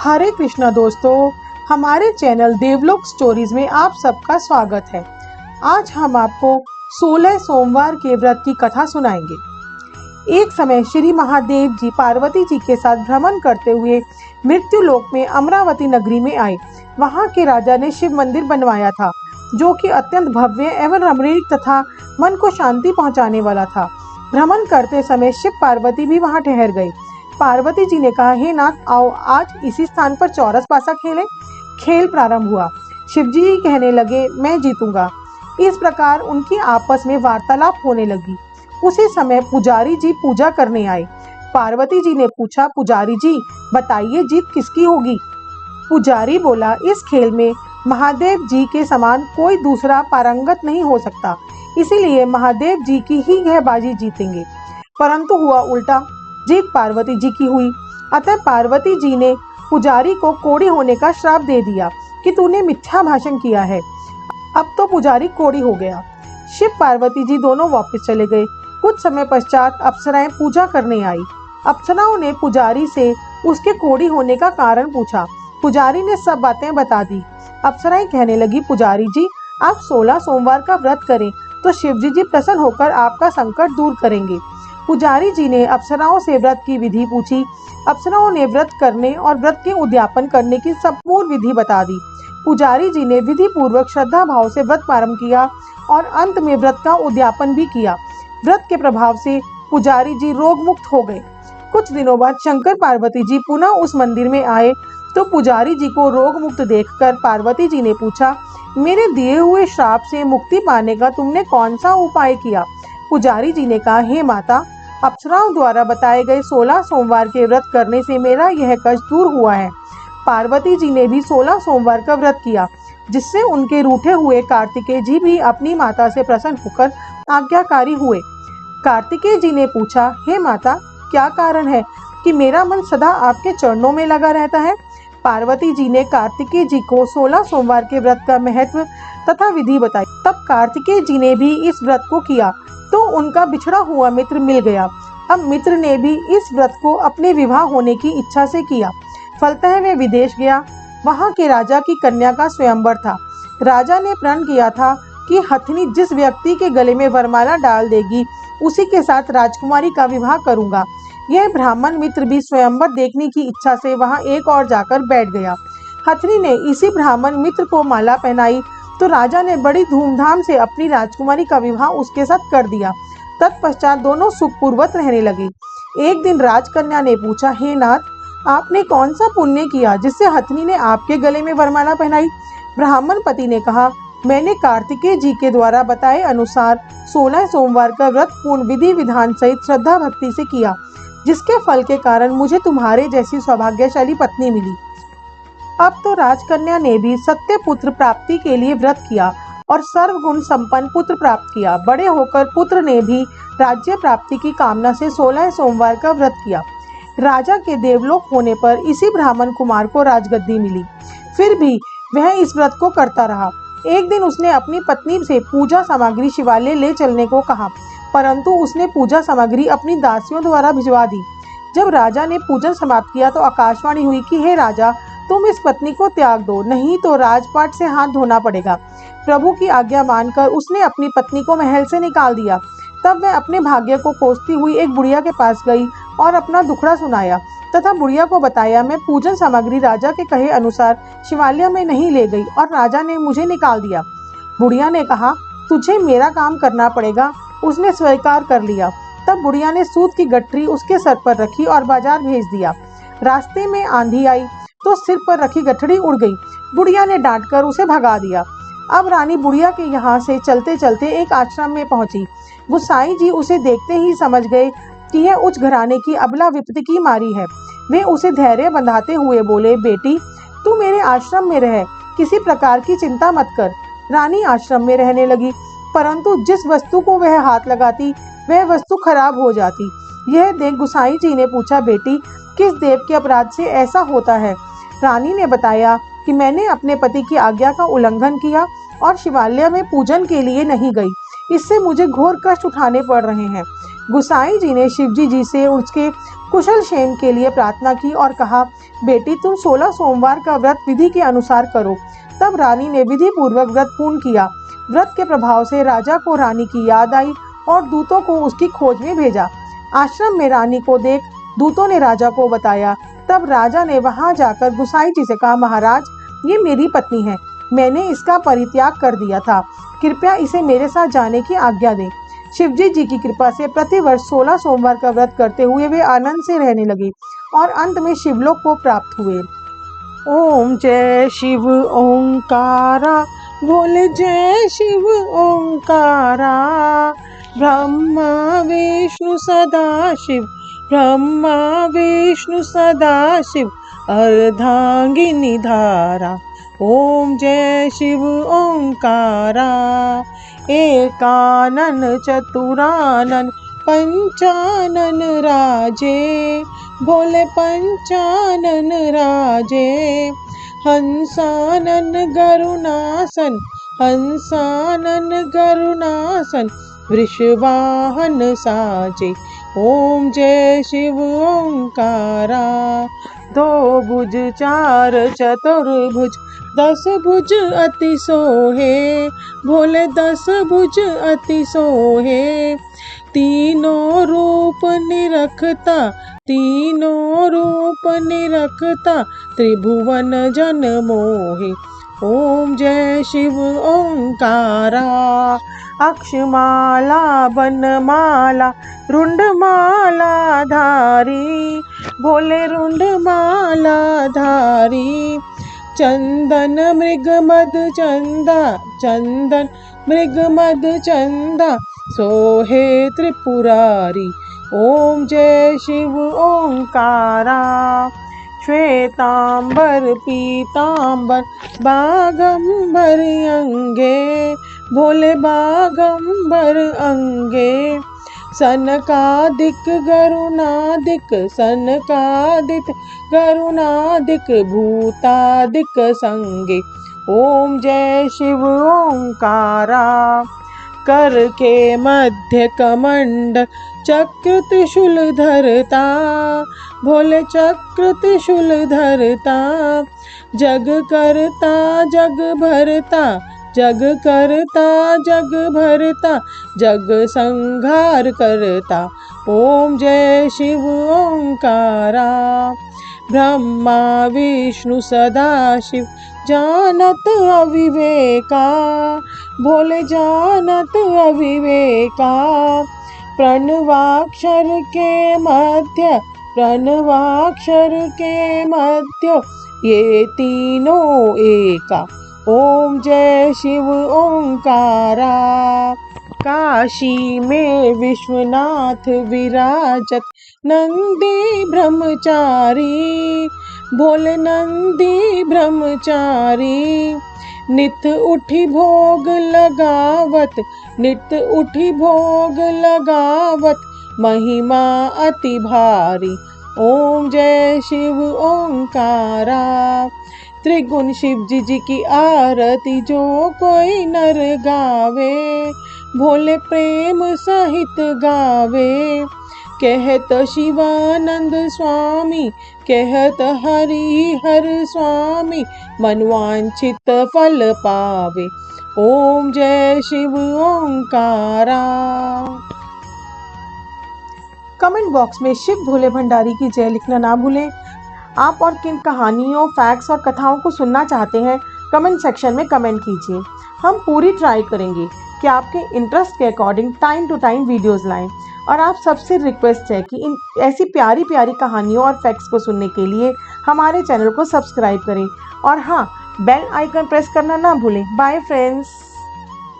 हरे कृष्णा दोस्तों, हमारे चैनल देवलोक स्टोरीज में आप सबका स्वागत है। आज हम आपको 16 सोमवार के व्रत की कथा सुनाएंगे। एक समय श्री महादेव जी पार्वती जी के साथ भ्रमण करते हुए मृत्यु लोक में अमरावती नगरी में आए। वहां के राजा ने शिव मंदिर बनवाया था, जो कि अत्यंत भव्य एवं रमणीक तथा मन को शांति पहुंचाने वाला था। भ्रमण करते समय शिव पार्वती भी वहां ठहर गए। पार्वती जी ने कहा, हे नाथ, आओ आज इसी स्थान पर चौरस पासा खेलें। खेल प्रारंभ हुआ। शिवजी कहने लगे, मैं जीतूंगा। इस प्रकार उनकी आपस में वार्तालाप होने लगी। उसी समय पुजारी जी पूजा करने आए। पार्वती जी ने पूछा, पुजारी जी बताइए, जीत किसकी होगी? पुजारी बोला, इस खेल में महादेव जी के समान कोई दूसरा पारंगत नहीं हो सकता, इसीलिए महादेव जी की ही यह बाजी जीतेंगे। परंतु हुआ उल्टा, जीत पार्वती जी की हुई। अतः पार्वती जी ने पुजारी को कोढ़ी होने का श्राप दे दिया कि तूने मिथ्या भाषण किया है। अब तो पुजारी कोढ़ी हो गया। शिव पार्वती जी दोनों वापस चले गए। कुछ समय पश्चात अप्सराएं पूजा करने आई। अप्सराओं ने पुजारी से उसके कोढ़ी होने का कारण पूछा। पुजारी ने सब बातें बता दी। अप्सराएं कहने लगी, पुजारी जी आप 16 सोमवार का व्रत करें तो शिवजी जी प्रसन्न होकर आपका संकट दूर करेंगे। पुजारी जी ने अप्सराओं से व्रत की विधि पूछी। अप्सराओं ने व्रत करने और व्रत के उद्यापन करने की संपूर्ण विधि बता दी। पुजारी जी ने विधि पूर्वक श्रद्धा भाव से व्रत प्रारंभ किया और अंत में व्रत का उद्यापन भी किया। व्रत के प्रभाव से पुजारी जी रोग मुक्त हो गए। कुछ दिनों बाद शंकर पार्वती जी पुनः उस मंदिर में आए तो पुजारी जी को रोग मुक्त देखकर पार्वती जी ने पूछा, मेरे दिए हुए श्राप से मुक्ति पाने का तुमने कौन सा उपाय किया? पुजारी जी ने कहा, हे माता, अप्सराओं द्वारा बताए गए 16 सोमवार के व्रत करने से मेरा यह कष्ट दूर हुआ है। पार्वती जी ने भी 16 सोमवार का व्रत किया, जिससे उनके रूठे हुए कार्तिकेय जी भी अपनी माता से प्रसन्न होकर आज्ञाकारी हुए। कार्तिकेय जी ने पूछा, हे माता, क्या कारण है कि मेरा मन सदा आपके चरणों में लगा रहता है? पार्वती जी ने कार्तिकेय जी को 16 सोमवार के व्रत का महत्व तथा विधि बताई। तब कार्तिकेय जी ने भी इस व्रत को किया तो उनका बिछड़ा हुआ मित्र मिल गया। अब मित्र ने भी इस व्रत को अपने विवाह होने की इच्छा से किया। फलतः वह विदेश गया। वहां के राजा की कन्या का स्वयंवर था। राजा ने प्रण किया था कि हथिनी जिस व्यक्ति के गले में वरमाला डाल देगी, उसी के साथ राजकुमारी का विवाह करूंगा। यह ब्राह्मण मित्र भी स्वयंवर देखने की इच्छा से वहां एक और जाकर बैठ गया। हथिनी ने इसी ब्राह्मण मित्र को माला पहनाई तो राजा ने बड़ी धूमधाम से अपनी राजकुमारी का विवाह उसके साथ कर दिया। तत्पश्चात दोनों सुखपूर्वक रहने लगे। एक दिन राजकन्या ने पूछा, हे नाथ, आपने कौन सा पुण्य किया जिससे हथिनी ने आपके गले में वरमाला पहनाई? ब्राह्मण पति ने कहा, मैंने कार्तिकेय जी के द्वारा बताए अनुसार 16 सोमवार का व्रत पूर्ण विधि विधान सहित श्रद्धा भक्ति से किया, जिसके फल के कारण मुझे तुम्हारे जैसी सौभाग्यशाली पत्नी मिली। अब तो राजकन्या ने भी सत्य पुत्र प्राप्ति के लिए व्रत किया और सर्वगुण संपन्न पुत्र प्राप्त किया। बड़े होकर पुत्र ने भी राज्य प्राप्ति की कामना से 16 सोमवार का व्रत किया। राजा के देवलोक होने पर इसी ब्राह्मण कुमार को राजगद्दी मिली। फिर भी वह इस व्रत को करता रहा। एक दिन उसने अपनी पत्नी से पूजा सामग्री शिवालय ले चलने को कहा, परंतु उसने पूजा सामग्री अपनी दासियों द्वारा भिजवा दी। जब राजा ने पूजन समाप्त किया तो आकाशवाणी हुई कि हे राजा, तुम इस पत्नी को त्याग दो, नहीं तो राजपाट से हाथ धोना पड़ेगा। प्रभु की आज्ञा मानकर उसने अपनी पत्नी को महल से निकाल दिया। तब वह अपने भाग्य को कोसती हुई एक बुढ़िया के पास गई और अपना दुखड़ा सुनाया तथा बुढ़िया को बताया, मैं पूजन सामग्री राजा के कहे अनुसार शिवालय में नहीं ले गई और राजा ने मुझे निकाल दिया। बुढ़िया ने कहा, तुझे मेरा काम करना पड़ेगा। उसने स्वीकार कर लिया। तब बुढ़िया ने सूत की गठरी उसके सर पर रखी और बाजार भेज दिया। रास्ते में आंधी आई तो सिर पर रखी गठड़ी उड़ गई। बुढ़िया ने डांटकर उसे भगा दिया। अब रानी बुढ़िया के यहाँ से चलते चलते एक आश्रम में पहुंची। गुसाई जी उसे देखते ही समझ गए कि यह उच्च घराने की अबला विपत्ति की मारी है। वे उसे धैर्य बंधाते हुए बोले, बेटी, तू मेरे आश्रम में रह, किसी प्रकार की चिंता मत कर। रानी आश्रम में रहने लगी, परंतु जिस वस्तु को वह हाथ लगाती वह वस्तु खराब हो जाती। यह देख गुसाई जी ने पूछा, बेटी, किस देव के अपराध से ऐसा होता है? रानी ने बताया कि मैंने अपने पति की आज्ञा का उल्लंघन किया और शिवालय में पूजन के लिए नहीं गई। इससे मुझे घोर कष्ट उठाने पड़ रहे हैं। गुसाई जी ने शिवजी जी से उसके कुशल क्षेम के लिए प्रार्थना की और कहा, बेटी तुम 16 सोमवार का व्रत विधि के अनुसार करो। तब रानी ने विधि पूर्वक व्रत पूर्ण किया। व्रत के प्रभाव से राजा को रानी की याद आई और दूतों को उसकी खोज में भेजा। आश्रम में रानी को देख दूतों ने राजा को बताया। तब राजा ने वहां जाकर गुसाई जी से कहा, महाराज ये मेरी पत्नी है, मैंने इसका परित्याग कर दिया था, कृपया इसे मेरे साथ जाने की आज्ञा दें। शिवजी जी की कृपा से प्रतिवर्ष 16 सोमवार का व्रत करते हुए वे आनंद से रहने लगे और अंत में शिवलोक को प्राप्त हुए। ओम जय शिव ओंकारा, बोले जय शिव ओंकारा। ब्रह्मा विष्णु सदा शिव, ब्रह्मा विष्णु सदा शिव, अर्धांगिनी धारा। ओम जय शिव ओंकारा। एकानन चतुरानन पंचानन राजे, बोले पंचानन राजे। हंसानन गरुणासन, हंसानन गरुणासन, वृषवाहन साजे। ओम जय शिव ओंकारा। दो भुज चार चतुर्भुज, 10 भुज अति सोहे, भोले 10 भुज अति सोहे। तीनों रूप निरखता, तीनों रूप निरखता, त्रिभुवन जन मोहे। ओम जय शिव ओंकारा। अक्षमाला बनमाला रुंडमाला धारी, भोले रुंडमाला धारी। चंदन मृग मद चंदा, चंदन मृग मद चंदा, सोहे त्रिपुरारी। ओम जय शिव ओंकारा। श्वेतांबर पीतांबर बागंबर अंगे, भोले बागंबर अंगे। सनकादिक गरुणादिक, सनकादिक गरुणादिक, भूतादिक संगे। ओम जय शिव ओंकारा। कर के मध्य कमंड चक्र त्रिशूल धरता, भोले चक्र त्रिशूल धरता। जग करता जग भरता, जग करता जग भरता, जग संहार करता। ओम जय शिव ओंकारा। ब्रह्मा विष्णु सदा शिव, जानत अविवेका, भोले जानत अविवेका। प्रणवाक्षर के मध्य, प्रणवाक्षर के मध्य, ये तीनों एका। ओम जय शिव ओंकारा। काशी में विश्वनाथ विराजत, नंदी ब्रह्मचारी, भोले नंदी ब्रह्मचारी। नित उठी भोग लगावत, नित उठी भोग लगावत, महिमा अति भारी। ओम जय शिव ओंकारा। त्रिगुण शिव जी की आरती जो कोई नर गावे, भोले प्रेम सहित गावे। कहत शिवानंद स्वामी, कहत हरि हर स्वामी, मनवांछित फल पावे। ओम जय शिव ओंकारा। कमेंट बॉक्स में शिव भोले भंडारी की जय लिखना ना भूलें। आप और किन कहानियों, फैक्ट्स और कथाओं को सुनना चाहते हैं, कमेंट सेक्शन में कमेंट कीजिए। हम पूरी ट्राई करेंगे कि आपके इंटरेस्ट के according time to time videos लाएं। और आप सबसे रिक्वेस्ट है कि इन ऐसी प्यारी प्यारी कहानियों और फैक्ट्स को सुनने के लिए हमारे चैनल को सब्सक्राइब करें। और हाँ, बेल आइकन प्रेस करना ना भूलें। Bye friends.